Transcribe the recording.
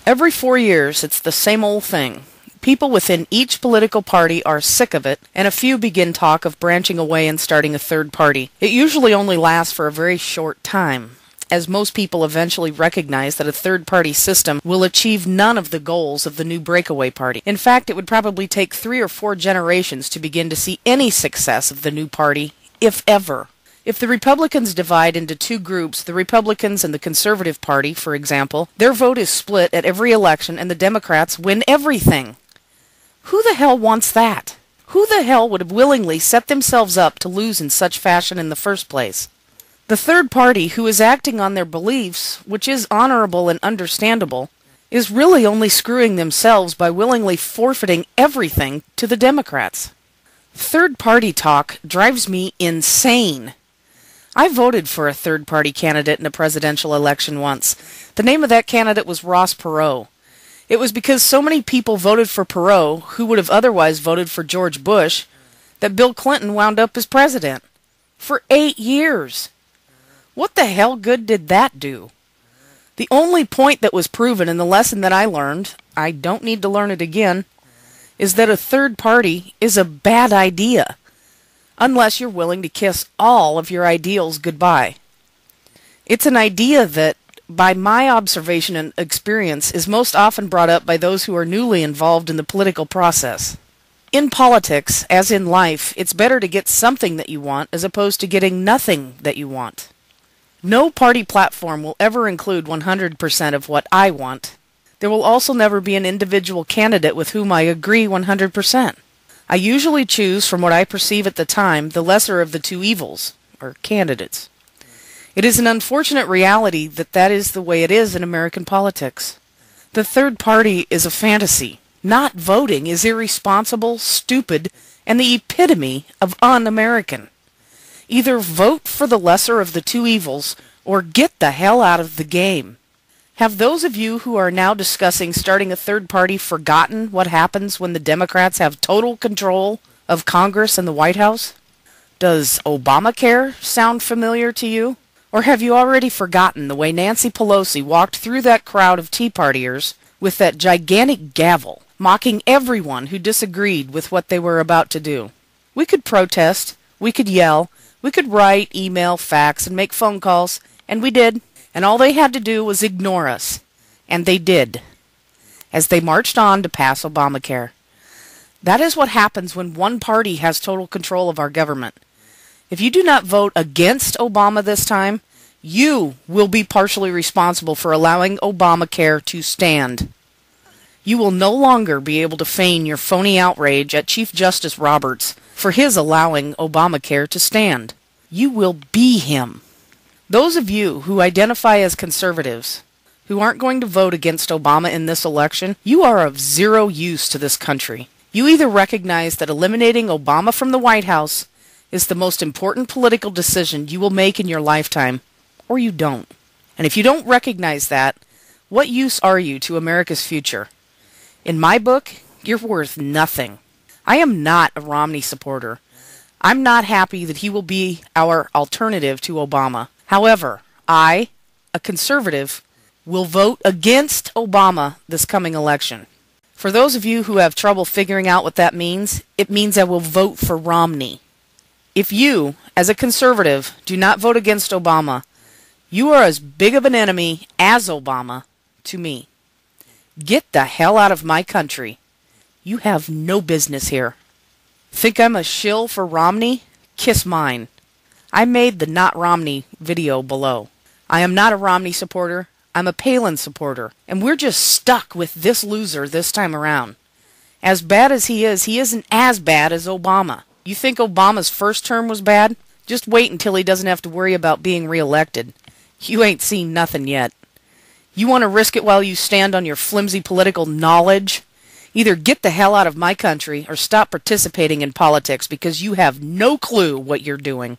Every 4 years, it's the same old thing. People within each political party are sick of it, and a few begin talk of branching away and starting a third party. It usually only lasts for a very short time, as most people eventually recognize that a third-party system will achieve none of the goals of the new breakaway party. In fact, it would probably take 3 or 4 generations to begin to see any success of the new party, if ever. If the Republicans divide into 2 groups, the Republicans and the Conservative Party, for example, their vote is split at every election and the Democrats win everything. Who the hell wants that? Who the hell would have willingly set themselves up to lose in such fashion in the first place? The third party, who is acting on their beliefs, which is honorable and understandable, is really only screwing themselves by willingly forfeiting everything to the Democrats. Third party talk drives me insane. I voted for a third-party candidate in a presidential election once. The name of that candidate was Ross Perot. It was because so many people voted for Perot, who would have otherwise voted for George Bush, that Bill Clinton wound up as president. For 8 years. What the hell good did that do? The only point that was proven in the lesson that I learned, I don't need to learn it again, is that a third party is a bad idea. Unless you're willing to kiss all of your ideals goodbye. It's an idea that, by my observation and experience, is most often brought up by those who are newly involved in the political process. In politics, as in life, it's better to get something that you want as opposed to getting nothing that you want. No party platform will ever include 100% of what I want. There will also never be an individual candidate with whom I agree 100%. I usually choose, from what I perceive at the time, the lesser of the 2 evils, or candidates. It is an unfortunate reality that that is the way it is in American politics. The third party is a fantasy. Not voting is irresponsible, stupid, and the epitome of un-American. Either vote for the lesser of the 2 evils, or get the hell out of the game. Have those of you who are now discussing starting a third party forgotten what happens when the Democrats have total control of Congress and the White House? Does Obamacare sound familiar to you? Or have you already forgotten the way Nancy Pelosi walked through that crowd of Tea Partiers with that gigantic gavel, mocking everyone who disagreed with what they were about to do? We could protest, we could yell, we could write, email, fax, and make phone calls, and we did. And all they had to do was ignore us. And they did. As they marched on to pass Obamacare. That is what happens when one party has total control of our government. If you do not vote against Obama this time, you will be partially responsible for allowing Obamacare to stand. You will no longer be able to feign your phony outrage at Chief Justice Roberts for his allowing Obamacare to stand. You will be him. Those of you who identify as conservatives, who aren't going to vote against Obama in this election, you are of zero use to this country. You either recognize that eliminating Obama from the White House is the most important political decision you will make in your lifetime, or you don't. And if you don't recognize that, what use are you to America's future? In my book, you're worth nothing. I am not a Romney supporter. I'm not happy that he will be our alternative to Obama. However, I, a conservative, will vote against Obama this coming election. For those of you who have trouble figuring out what that means, it means I will vote for Romney. If you, as a conservative, do not vote against Obama, you are as big of an enemy as Obama to me. Get the hell out of my country. You have no business here. Think I'm a shill for Romney? Kiss mine. I made the Not Romney video below. I am not a Romney supporter. I'm a Palin supporter. And we're just stuck with this loser this time around. As bad as he isn't as bad as Obama. You think Obama's first term was bad? Just wait until he doesn't have to worry about being reelected. You ain't seen nothing yet. You want to risk it while you stand on your flimsy political knowledge? Either get the hell out of my country or stop participating in politics because you have no clue what you're doing.